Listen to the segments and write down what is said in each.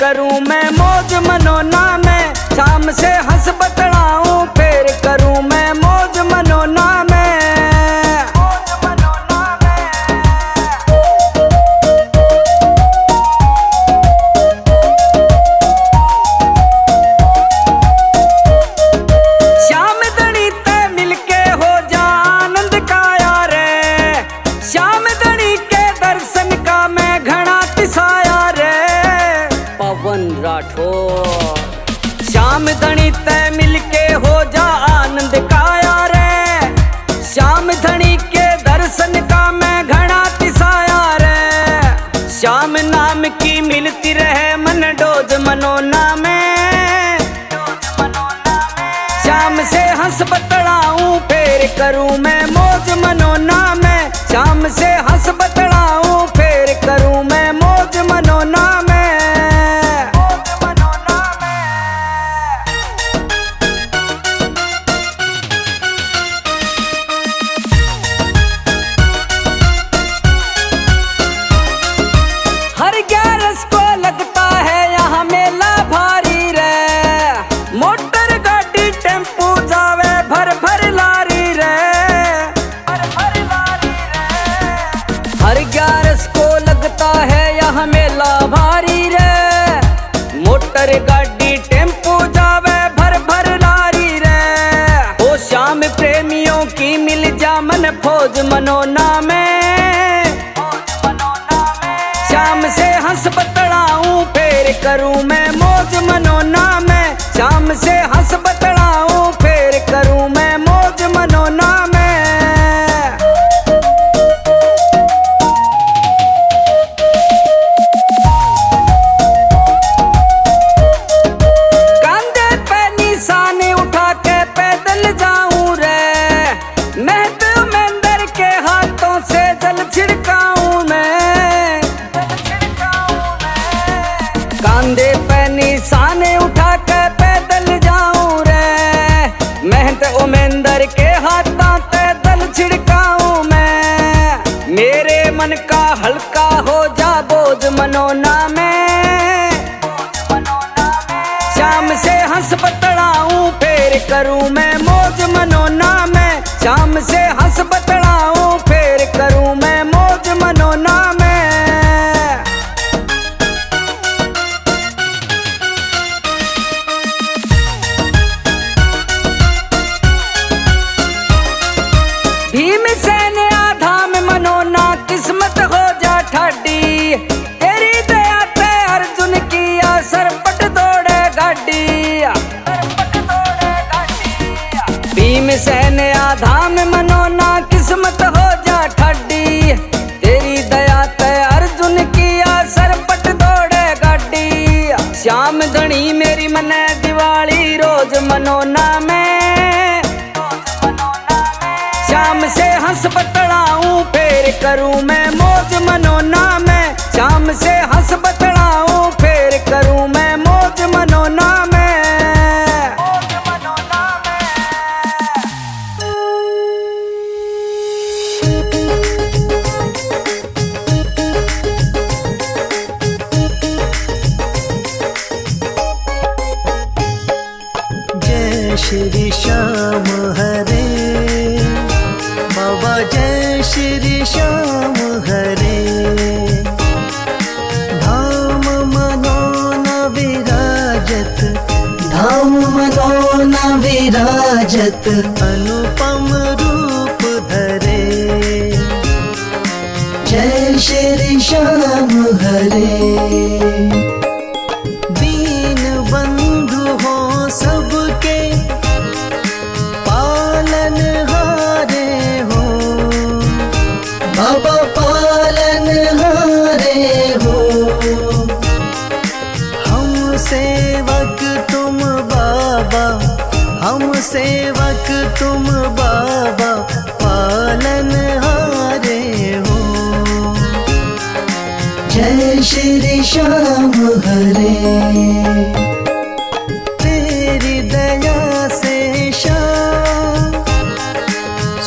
करूं मैं मौज मनोना में, शाम से हंस बतलाऊं फिर करूं मैं मौज मनोना में। श्याम धनी ते मिलके हो जा आनंद का यार, श्याम धनी के दर्शन का मैं घना तिसाया रे। पवन राठौर श्याम धनी ते मिलके हो जा आनंद का यार, श्याम धनी के दर्शन का मैं घना तिसाया रे। श्याम नाम की मिलती रहे मन डोज मनोना में, श्याम से हंस बतलाऊं फिर करूं मैं मौज मनोना में, श्याम से हंस बतलाऊं फिर करूं मैं मौज मनोना में। हर 11 को लगता है यहाँ मेला भारी रे, मोटर गाड़ी टेम्पू जावे भर भर लारी रे, भर भर लारी रे। हर 11 को लगता है यहाँ मेला भारी रे, मोटर गाड़ी टेम्पू जावे भर भर लारी रे। ओ श्याम प्रेमियों की मिल जा मन फौज मनोना में, श्याम से हंस बतलाऊं फिर करूं मैं मौज मनोना में, श्याम से हंस बतलाऊं फिर करूं मैं मौज मनोना में। कांधे पे निशाने उठा के पैदल जाऊं रे, मैं तो मेंदर के हाथों से जल छिड़काऊं मैं, कांधे पे निशाने उठा के पैदल जाऊं रे, मेहनत उमेंदर के हाथों से दल छिड़काऊं मैं। मेरे मन का हल्का हो जा बोझ मनोना में, श्याम से हंस बतलाऊं फिर करूं मैं मौज मनोना में, श्याम से हंस बतलाऊं फिर करूं मैं मौज मनोना में। भीमसेन आधाम मनोना किस्मत हो जा ठाडी, तेरी दया ते अर्जुन किया सरपट दौड़े गाड़ी, भीमसेन आधाम मनोना किस्मत हो जा ठाडी, तेरी दया ते अर्जुन किया सरपट दौड़े गाड़ी। श्याम धनी मेरी मने दिवाली रोज मनोना में, श्याम से हंस बतलाऊं फिर करूं मैं मौज मनोना में, श्याम से हंस बतलाऊं फिर करूं मैं मौज मनोना में। जय श्री श्याम हरे बाबा, जय श्री श्याम हरे। धाम मनोना विराजत, धाम मनोना विराजत, अनुपम रूप धरे। जय श्री श्याम हरे। दीन बंधु हो सबके पालन हारे हो, बाबा पालन हारे हो। हम सेवक तुम बाबा, हम सेवक तुम बाबा, पालन हारे हो। जय श्री श्याम हरे। तेरी दया से श्याम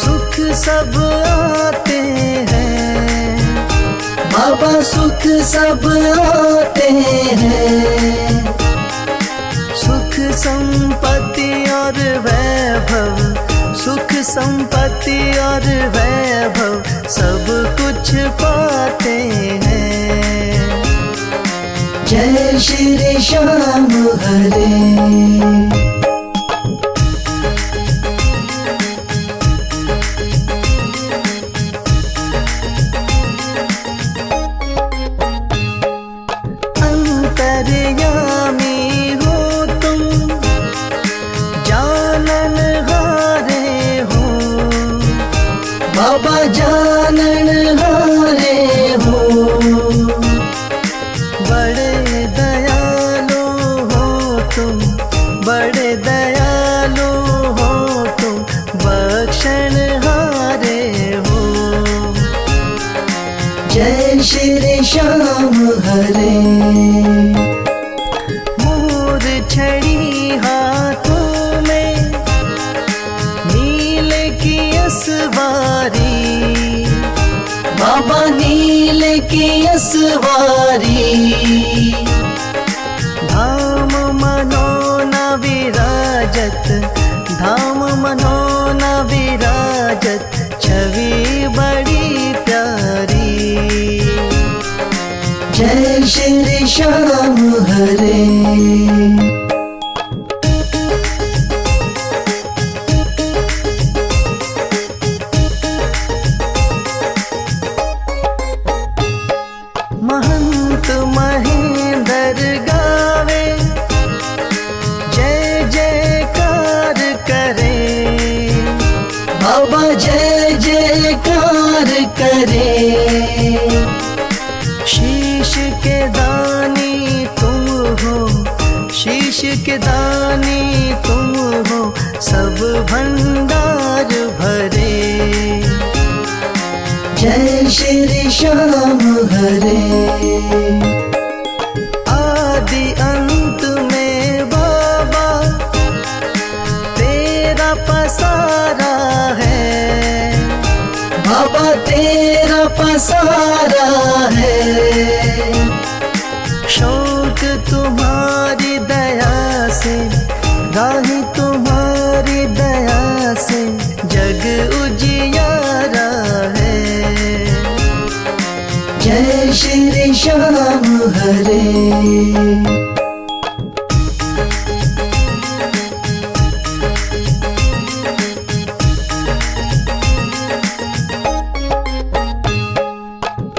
सुख सब आते हैं, बाबा बाबा सुख सब आते हैं, सुख संपत्ति और वैभव, सुख संपत्ति और वैभव सब कुछ पाते हैं। जय श्री श्याम हरे। बाबा जानन हारे हो, बड़े दयालु हो तुम, बड़े दयालु हो तुम, बख्शण हारे हो। जय श्री श्याम हरे। मोर छड़ी हाथों में, नीले की असवारी, बाबा नीले की असवारी। धाम मनोना विराजत, धाम मनोना विराजत, छवि बड़ी प्यारी। जय श्री श्याम हरे। महंत महेंद्र गावे, जय जयकार करे, बाबा जय जयकार करे। शीश के दानी तुम हो, शीश के दानी तुम हो, सब भंडार भरे। जय श्री श्याम हरे। आदि अंत में बाबा तेरा पसारा है, बाबा तेरा पसारा है। शौक तुम्हारी दया से, राही तुम्हारी दया से, जग उजियारा है। जय श्री श्याम हरे।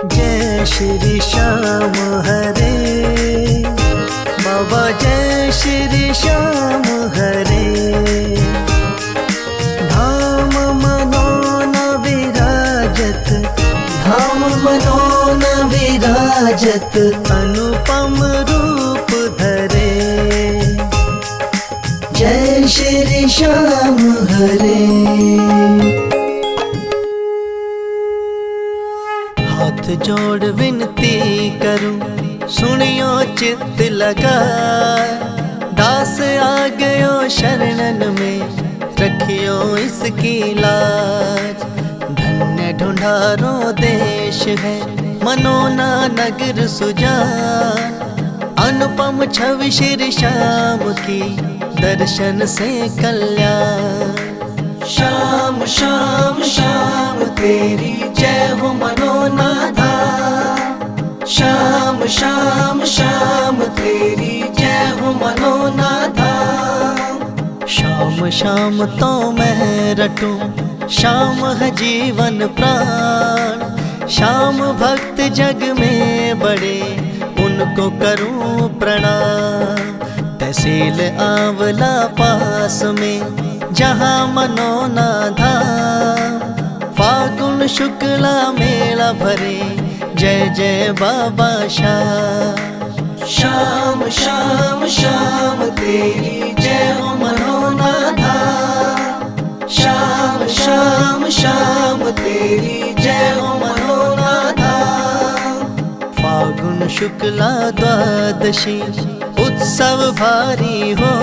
जय श्री श्याम हरे, बाबा जय श्री श्याम हरे। धाम मनोना विराजत, धाम मनोना विराजत, अनुपम रूप धरे। जय श्री श्याम हरे। हाथ जोड़ विनती करूं, सुनियो चित्त लगा, दास आ गयो शरणन में, रखियो इसकी लाज। धन्य ढूंढारो देश है, मनोना नगर सुजान, अनुपम छवि श्री श्याम की, दर्शन से कल्याण। श्याम श्याम श्याम तेरी जय हो मनोना धाम, श्याम श्याम श्याम तेरी जय हो मनोना धाम। श्याम श्याम तो मैं रटूं, श्याम है जीवन प्राण, श्याम भक्त जग में बड़े, उनको करूं प्रणाम। तहसील आंवला पास में, जहाँ मनोना धाम, फागुन शुक्ला मेला भरे, जय जय बाबा श्याम। श्याम श्याम श्याम तेरी जय हो मनोना धाम, श्याम श्याम श्याम तेरी जय हो मनोना धाम। फागुन शुक्ला द्वादशी उत्सव भारी हो,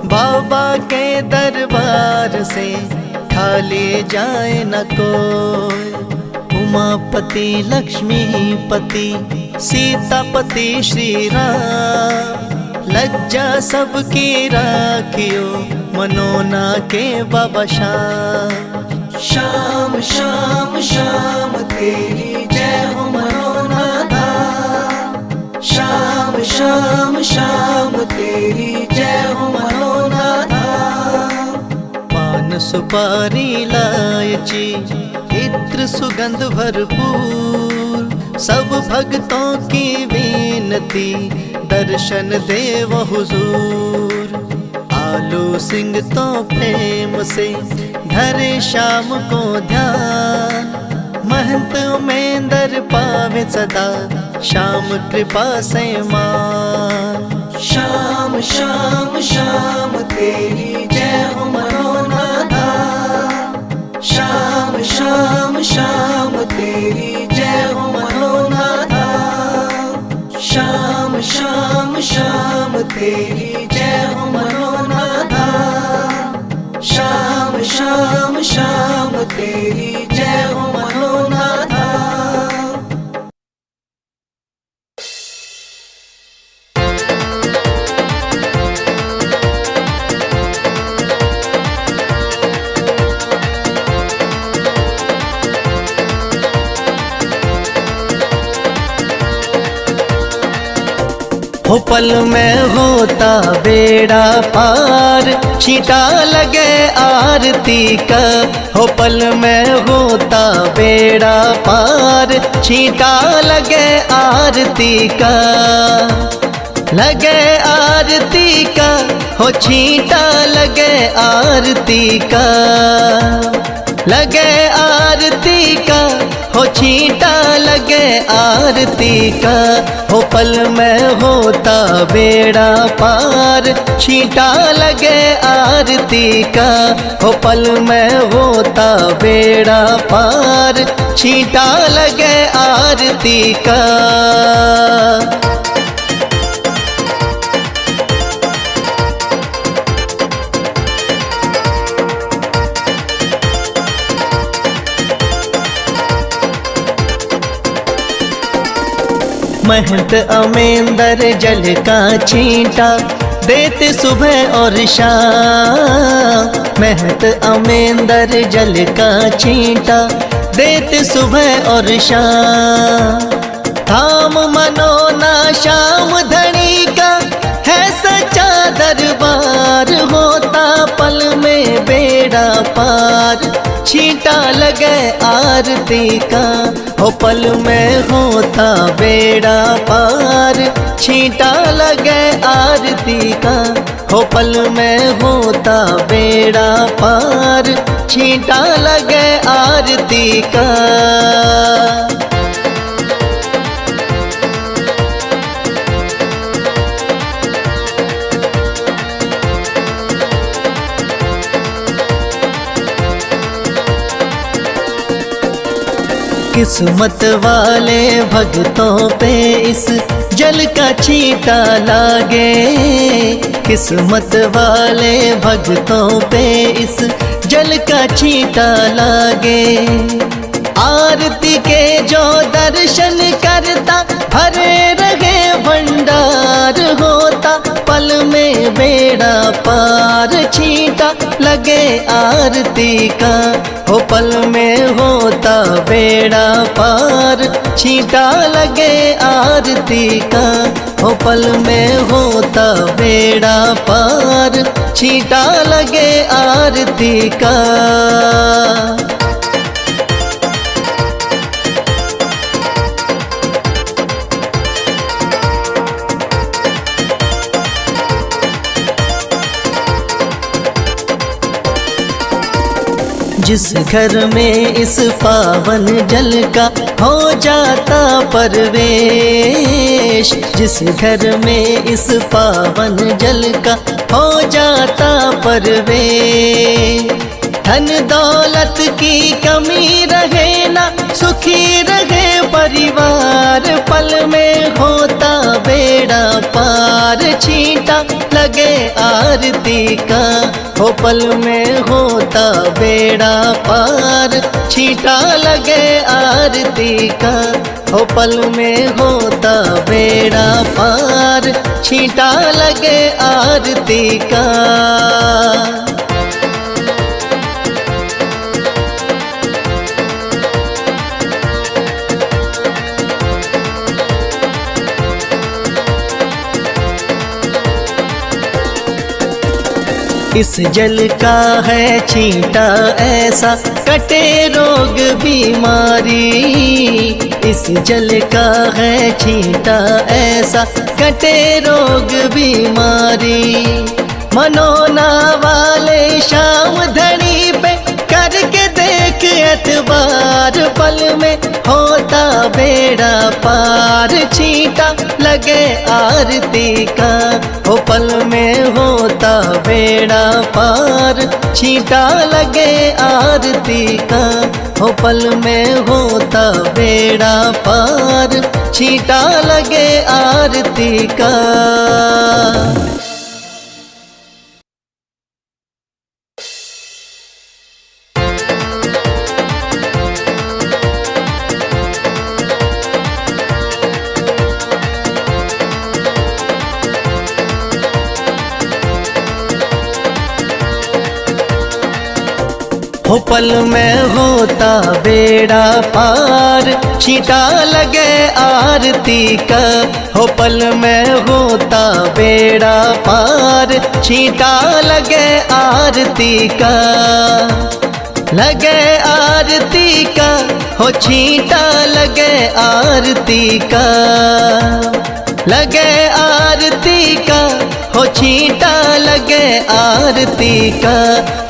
बाबा के दरबार से खाली जाए न कोई। उमापति लक्ष्मीपति सीतापति श्री राम। लज्जा सबकी राखियो मनोना के बाबा श्याम। श्याम श्याम श्याम तेरी जय हो मनोना धाम। श्याम श्याम श्याम तेरी जय हो मनोना धाम। पान सुपारी इलायची इत्र सुगंध भरपूर, सब भक्तों की विनती दर्शन देव हुजूर। आलू सिंह तो प्रेम से धरे श्याम को ध्यान, महंत उमेंदर पावे सदा श्याम कृपा से मान। श्याम श्याम श्याम तेरी जय हो मनोना धाम। श्याम श्याम श्याम तेरी जय हो मनोना धाम। श्याम श्याम श्याम तेरी जय हो मनोना धाम। श्याम श्याम श्याम तेरी जय हो मनोना धाम। हो पल में होता बेड़ा पार, छींटा लगे आरती का। हो पल में होता बेड़ा पार, छींटा लगे आरती का। लगे आरती का, हो छींटा लगे आरती का। लगे आरती का, हो छींटा लगे आरती का। हो पल में होता बेड़ा पार, छींटा लगे आरती का। हो पल में होता बेड़ा पार, छींटा लगे आरती का। महंत अमेंदर जल का छींटा देते सुबह और शाम। महंत अमेंदर जल का छींटा देते सुबह और शाम। धाम मनोना श्याम धनी का है सच्चा दरबार, होता पल में बेड़ा पार, छींटा लगे आरती का। हो पल में होता बेड़ा पार, छींटा लगे आरती का। हो पल में होता बेड़ा पार, छींटा लगे आरती का। किस्मत वाले भक्तों पे इस जल का छींटा लागे। किस्मत वाले भक्तों पे इस जल का छींटा लागे। आरती के जो दर्शन करता भरे रहे भंडार, होता पल में बेड़ा पार, छींटा लगे आरती का। हो पल में होता बेड़ा पार, छींटा लगे आरती का। हो पल में होता बेड़ा पार, छींटा लगे आरती का। जिस घर में इस पावन जल का हो जाता परवेश, जिस घर में इस पावन जल का हो जाता परवेश। धन दौलत की कमी रहे ना, सुखी रहे परिवार, पल में होता बेड़ा पार, छींटा लगे आरती का। हो पल में होता बेड़ा पार, छींटा लगे आरती का। हो पल में होता बेड़ा पार, छींटा लगे आरती का। इस जल का है छींटा ऐसा, कटे रोग बीमारी। इस जल का है छींटा ऐसा, कटे रोग बीमारी। मनोना वाले शाम धनी पे करके देख एतबार, पल में होता बेड़ा पार, छींटा लगे आरती का। हो पल में होता बेड़ा पार, छींटा लगे आरती का। हो पल में होता बेड़ा पार, छींटा लगे आरती का। हो पल में होता बेड़ा पार, छींटा लगे आरती का। हो पल में होता बेड़ा पार, छींटा लगे आरती का। लगे आरती का, हो छींटा लगे आरती का। लगे आरती का, हो छींटा लगे आरती का।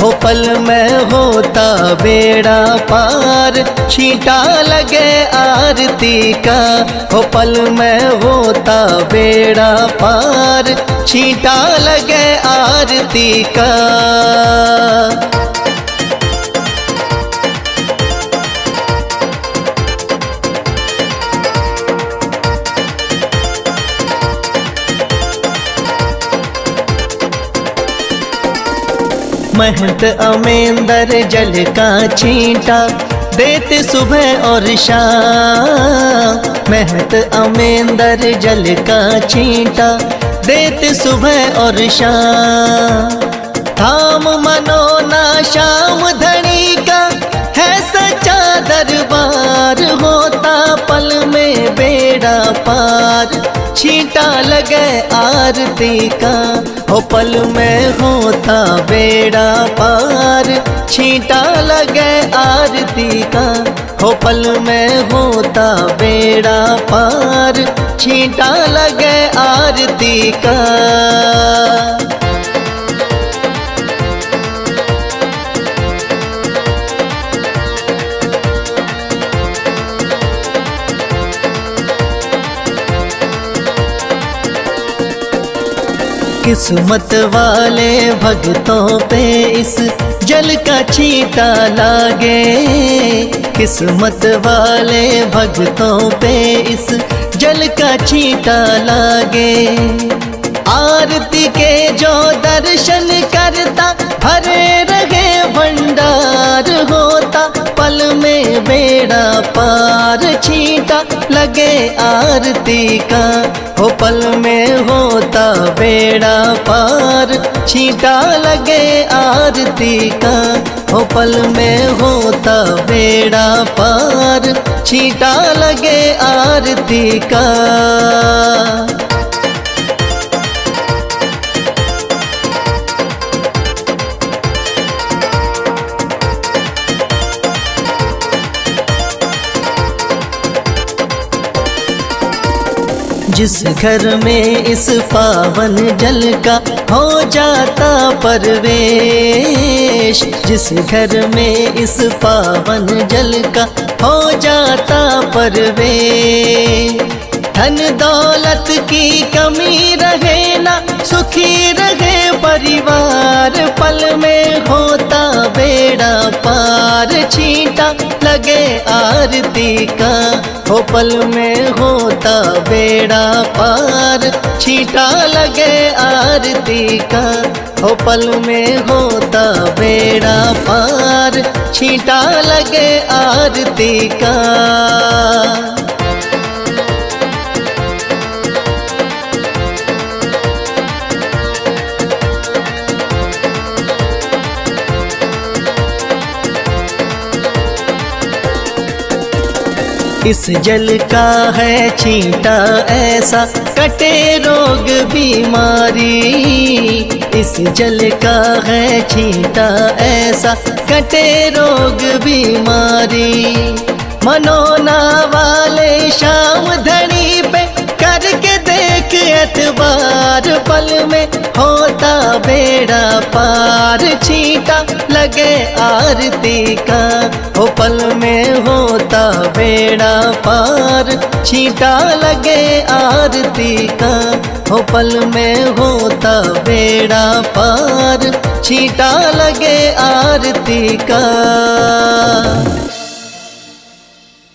हो पल में होता बेड़ा पार, छींटा लगे आरती का। हो पल में होता बेड़ा पार, छींटा लगे आरती का। महंत अमेंदर जल का छींटा देते सुबह और शाम। महंत अमेंदर जल का छींटा देते सुबह और शाम। थाम मनोना शाम धनी का है सच्चा दरबार, होता पल में बेड़ा पार, छींटा लगे आरती का। हो पल में होता बेड़ा पार, छींटा लगे आरती का। हो पल में होता बेड़ा पार, छींटा लगे आरती का। किस्मत वाले भक्तों पे इस जल का छींटा लागे। किस्मत वाले भक्तों पे इस जल का छींटा लागे। आरती के जो दर्शन करता भरे रहे भंडार, होता पल में बेड़ा पार, छींटा लगे आरती का। हो पल में होता बेड़ा पार, छींटा लगे आरती का। हो पल में होता बेड़ा पार, छींटा लगे आरती का। जिस घर में इस पावन जल का हो जाता परवेश, जिस घर में इस पावन जल का हो जाता परवेश, धन दौलत की कमी रहे ना, सुखी रहे परिवार, पल में होता बेड़ा पार, छींटा लगे लगे आरती का, हो पल में होता बेड़ा पार। छींटा लगे आरती का, हो पल में होता बेड़ा पार। छींटा लगे आरती का। इस जल का है छींटा ऐसा, कटे रोग बीमारी। इस जल का है छींटा ऐसा, कटे रोग बीमारी। मनोना वाले शाम धनी पे करके देख एतबार, पल में होता बेड़ा पार। छींटा लगे आरती का, हो पल में होता बेड़ा पार। छींटा लगे आरती का, हो पल में होता बेड़ा पार। छींटा लगे आरती का।